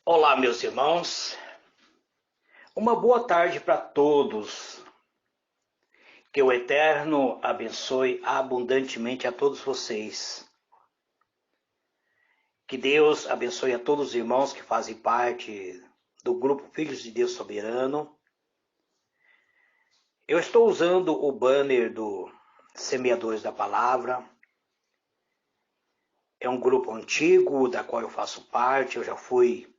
Olá, meus irmãos. Uma boa tarde para todos. Que o Eterno abençoe abundantemente a todos vocês. Que Deus abençoe a todos os irmãos que fazem parte do grupo Filhos de Deus Soberano. Eu estou usando o banner do Semeadores da Palavra. É um grupo antigo da qual eu faço parte. Eu já fui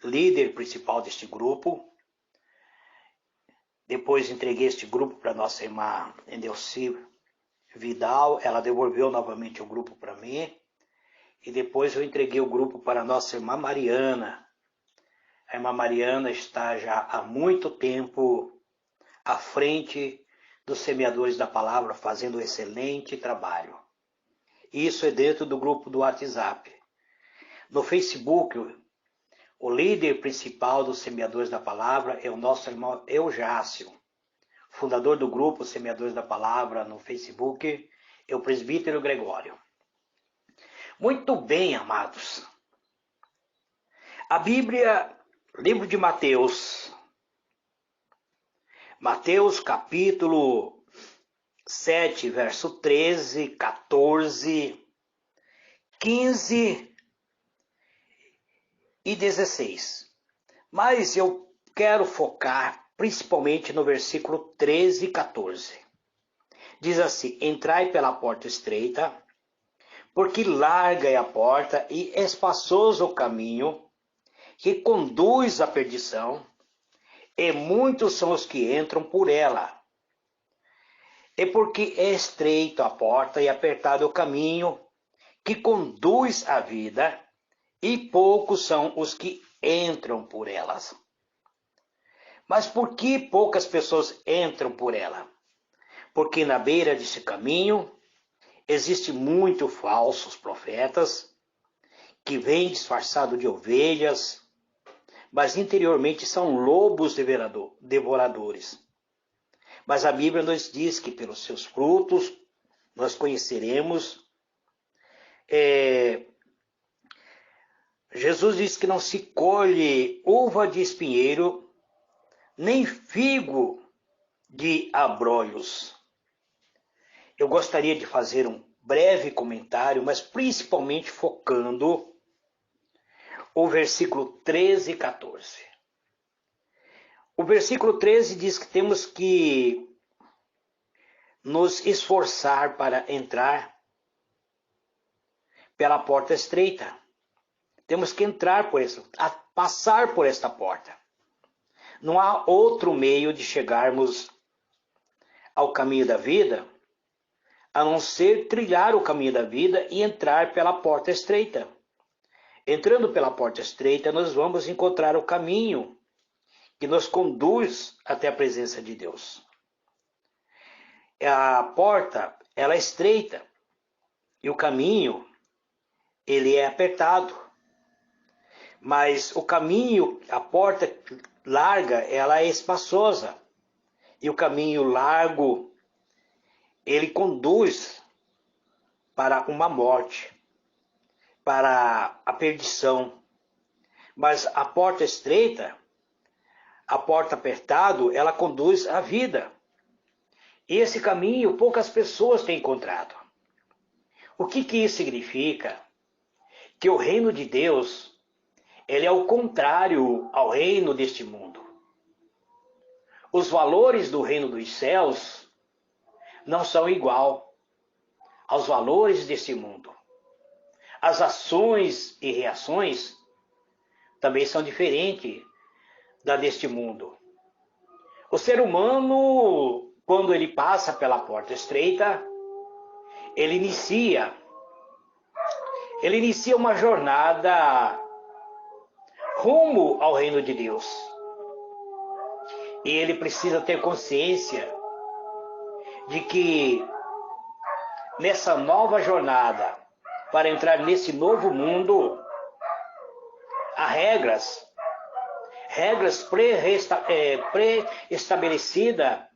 líder principal deste grupo. Depois entreguei este grupo para nossa irmã Endeuci Vidal. Ela devolveu novamente o grupo para mim. E depois eu entreguei o grupo para nossa irmã Mariana. A irmã Mariana está já há muito tempo à frente dos semeadores da palavra, fazendo um excelente trabalho. Isso é dentro do grupo do WhatsApp. No Facebook, o líder principal dos semeadores da palavra é o nosso irmão Eujácio. Fundador do grupo Semeadores da Palavra no Facebook é o presbítero Gregório. Muito bem, amados. A Bíblia, livro de Mateus. Mateus capítulo 7, verso 13, 14, 15 e 16. Mas eu quero focar principalmente no versículo 13 e 14. Diz assim: entrai pela porta estreita, porque larga é a porta e espaçoso o caminho que conduz à perdição, e muitos são os que entram por ela. É porque é estreita a porta e apertado o caminho que conduz à vida, e poucos são os que entram por elas. Mas por que poucas pessoas entram por ela? Porque na beira desse caminho existem muitos falsos profetas que vêm disfarçados de ovelhas, mas interiormente são lobos devoradores. Mas a Bíblia nos diz que pelos seus frutos nós conheceremos. Jesus diz que não se colhe uva de espinheiro, nem figo de abrolhos. Eu gostaria de fazer um breve comentário, mas principalmente focando o versículo 13 e 14. O versículo 13 diz que temos que nos esforçar para entrar pela porta estreita. Temos que entrar por essa, passar por esta porta. Não há outro meio de chegarmos ao caminho da vida, a não ser trilhar o caminho da vida e entrar pela porta estreita. Entrando pela porta estreita, nós vamos encontrar o caminho que nos conduz até a presença de Deus. A porta, ela é estreita e o caminho, ele é apertado. Mas o caminho, a porta larga, ela é espaçosa. E o caminho largo, ele conduz para uma morte, para a perdição. Mas a porta estreita, a porta apertada, ela conduz à vida. E esse caminho poucas pessoas têm encontrado. O que isso significa? Que o reino de Deus, ele é o contrário ao reino deste mundo. Os valores do reino dos céus não são igual aos valores deste mundo. As ações e reações também são diferentes da deste mundo. O ser humano, quando ele passa pela porta estreita, ele inicia uma jornada rumo ao reino de Deus. E ele precisa ter consciência de que nessa nova jornada, para entrar nesse novo mundo, há regras pré-estabelecidas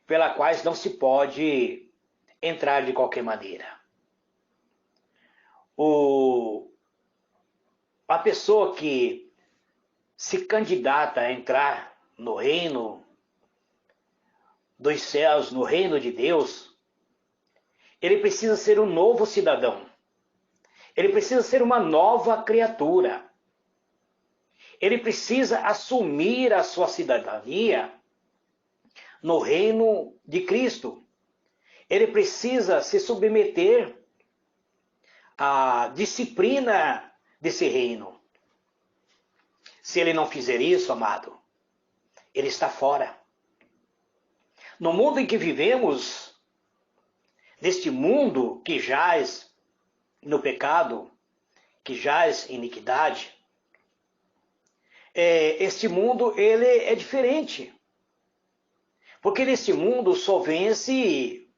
pelas quais não se pode entrar de qualquer maneira. a pessoa que se candidata a entrar no reino dos céus, no reino de Deus, ele precisa ser um novo cidadão. Ele precisa ser uma nova criatura. Ele precisa assumir a sua cidadania no reino de Cristo. Ele precisa se submeter à disciplina desse reino. Se ele não fizer isso, amado, ele está fora. No mundo em que vivemos, neste mundo que jaz no pecado, que jaz em iniquidade, este mundo ele é diferente. Porque neste mundo só vence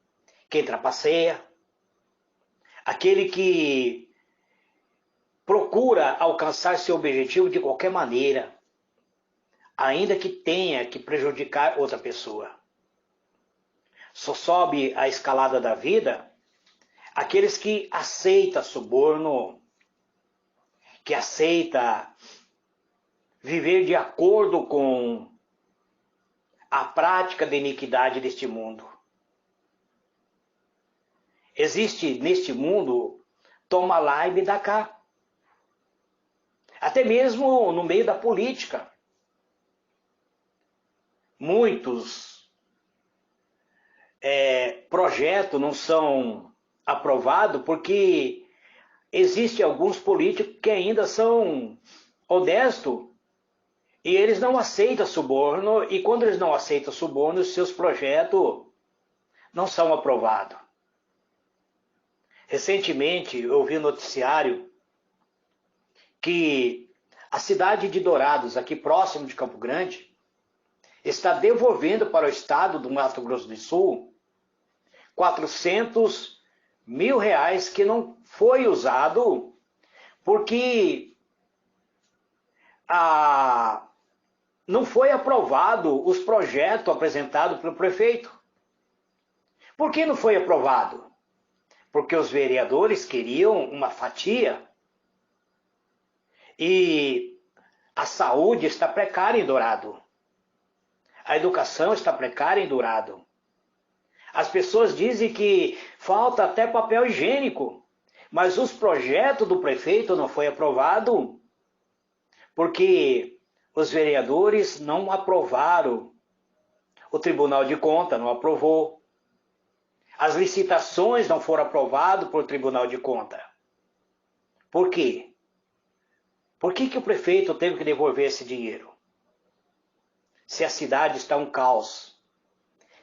quem trapaceia, aquele que procura alcançar seu objetivo de qualquer maneira, ainda que tenha que prejudicar outra pessoa. Só sobe a escalada da vida aqueles que aceitam suborno, que aceitam viver de acordo com a prática da iniquidade deste mundo. Existe neste mundo toma lá e me dá cá. Até mesmo no meio da política. Muitos projetos não são aprovados porque existem alguns políticos que ainda são honestos e eles não aceitam suborno, e quando eles não aceitam suborno, seus projetos não são aprovados. Recentemente eu ouvi no noticiário que a cidade de Dourados, aqui próximo de Campo Grande, está devolvendo para o estado do Mato Grosso do Sul 400 mil reais que não foi usado porque não foi aprovado os projetos apresentados pelo prefeito. Por que não foi aprovado? Porque os vereadores queriam uma fatia e a saúde está precária em Dourado. A educação está precária em Dourado. As pessoas dizem que falta até papel higiênico, mas os projetos do prefeito não foi aprovado porque os vereadores não aprovaram. O Tribunal de Contas não aprovou. As licitações não foram aprovadas por Tribunal de Contas. Por quê? Por que o prefeito teve que devolver esse dinheiro? Se a cidade está um caos,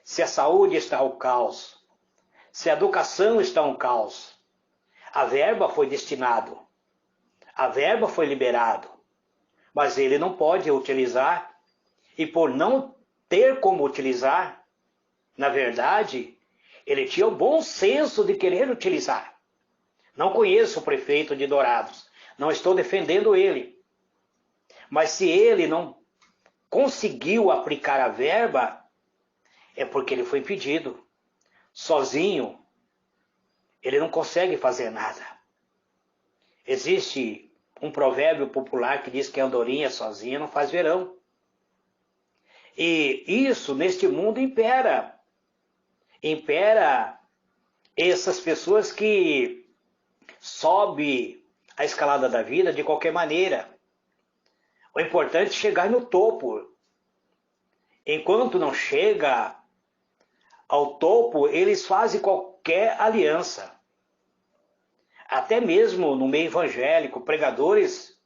se a saúde está um caos, se a educação está um caos, a verba foi destinada, a verba foi liberada, mas ele não pode utilizar, e por não ter como utilizar, na verdade, ele tinha o bom senso de querer utilizar. Não conheço o prefeito de Dourados, não estou defendendo ele, mas se ele não conseguiu aplicar a verba, é porque ele foi impedido. Sozinho, ele não consegue fazer nada. Existe um provérbio popular que diz que a andorinha sozinha não faz verão. E isso neste mundo impera. Impera essas pessoas que sobem a escalada da vida de qualquer maneira. O importante é chegar no topo. Enquanto não chega ao topo, eles fazem qualquer aliança. Até mesmo no meio evangélico, pregadores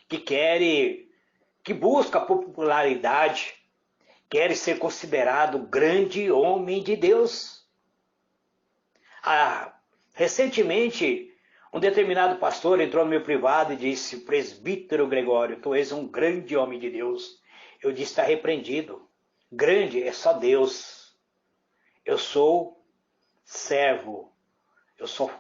que buscam popularidade, querem ser considerado grande homem de Deus. Recentemente, um determinado pastor entrou no meu privado e disse: presbítero Gregório, tu és um grande homem de Deus. Eu disse: está repreendido. Grande é só Deus. Eu sou servo. Eu sou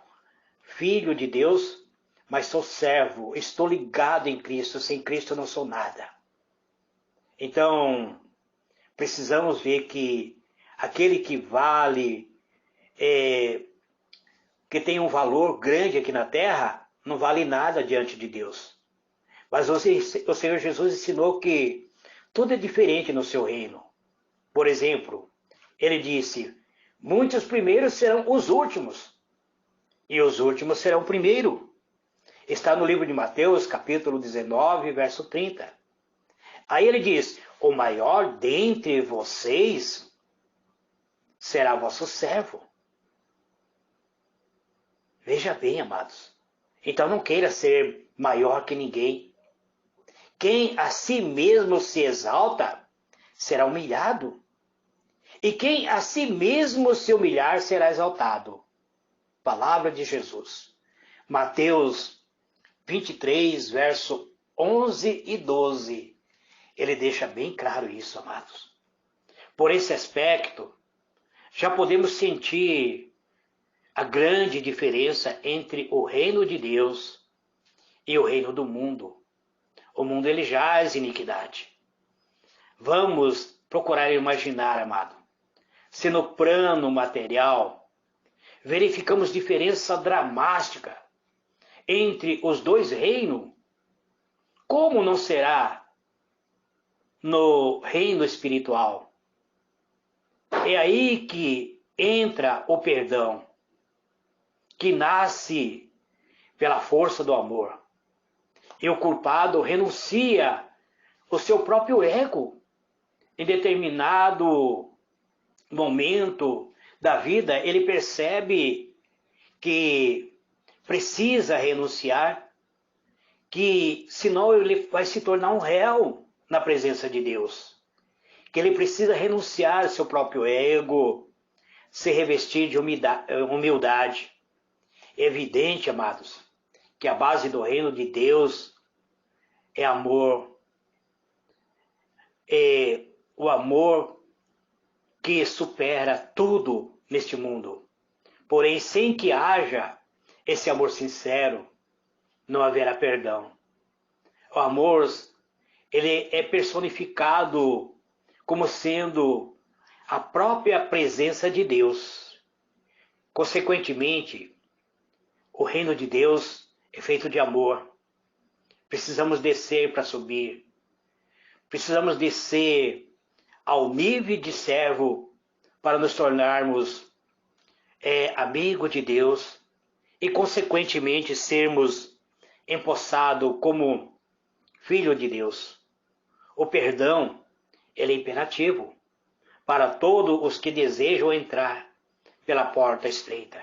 filho de Deus, mas sou servo. Estou ligado em Cristo. Sem Cristo eu não sou nada. Então, precisamos ver que aquele que vale, que tem um valor grande aqui na terra, não vale nada diante de Deus. Mas o Senhor Jesus ensinou que tudo é diferente no seu reino. Por exemplo, ele disse: muitos primeiros serão os últimos, e os últimos serão primeiro. Está no livro de Mateus, capítulo 19, verso 30. Aí ele diz: o maior dentre vocês será vosso servo. Veja bem, amados. Então não queira ser maior que ninguém. Quem a si mesmo se exalta será humilhado. E quem a si mesmo se humilhar será exaltado. Palavra de Jesus. Mateus 23, verso 11 e 12. Ele deixa bem claro isso, amados. Por esse aspecto, já podemos sentir a grande diferença entre o reino de Deus e o reino do mundo. O mundo ele jaz em iniquidade. Vamos procurar imaginar, amado, se no plano material verificamos diferença dramática entre os dois reinos, como não será no reino espiritual? É aí que entra o perdão, que nasce pela força do amor. E o culpado renuncia o seu próprio ego em determinado momento da vida. Ele percebe que precisa renunciar, que senão ele vai se tornar um réu na presença de Deus. Que ele precisa renunciar seu próprio ego, se revestir de humildade. É evidente, amados, que a base do reino de Deus é amor. É o amor que supera tudo neste mundo. Porém, sem que haja esse amor sincero, não haverá perdão. O amor, ele é personificado como sendo a própria presença de Deus. Consequentemente, o reino de Deus é feito de amor. Precisamos descer para subir. Precisamos descer ao nível de servo para nos tornarmos amigo de Deus e, consequentemente, sermos empossados como filho de Deus. O perdão, ele é imperativo para todos os que desejam entrar pela porta estreita.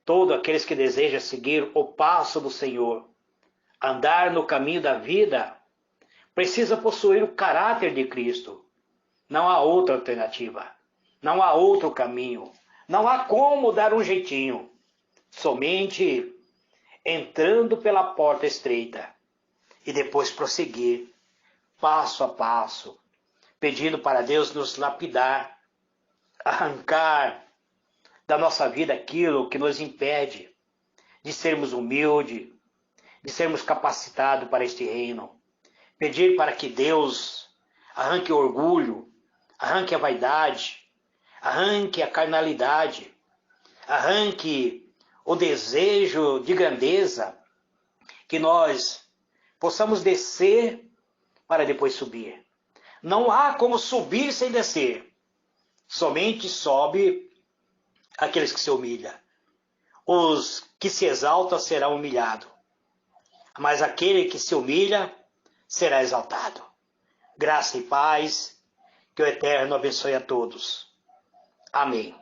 Todos aqueles que desejam seguir o passo do Senhor, andar no caminho da vida, precisa possuir o caráter de Cristo. Não há outra alternativa. Não há outro caminho. Não há como dar um jeitinho. Somente entrando pela porta estreita e depois prosseguir passo a passo, pedindo para Deus nos lapidar, arrancar da nossa vida aquilo que nos impede de sermos humildes, de sermos capacitados para este reino. Pedir para que Deus arranque o orgulho, arranque a vaidade, arranque a carnalidade, arranque o desejo de grandeza, que nós possamos descer para depois subir. Não há como subir sem descer. Somente sobe aqueles que se humilham. Os que se exaltam serão humilhados. Mas aquele que se humilha será exaltado. Graça e paz, que o Eterno abençoe a todos. Amém.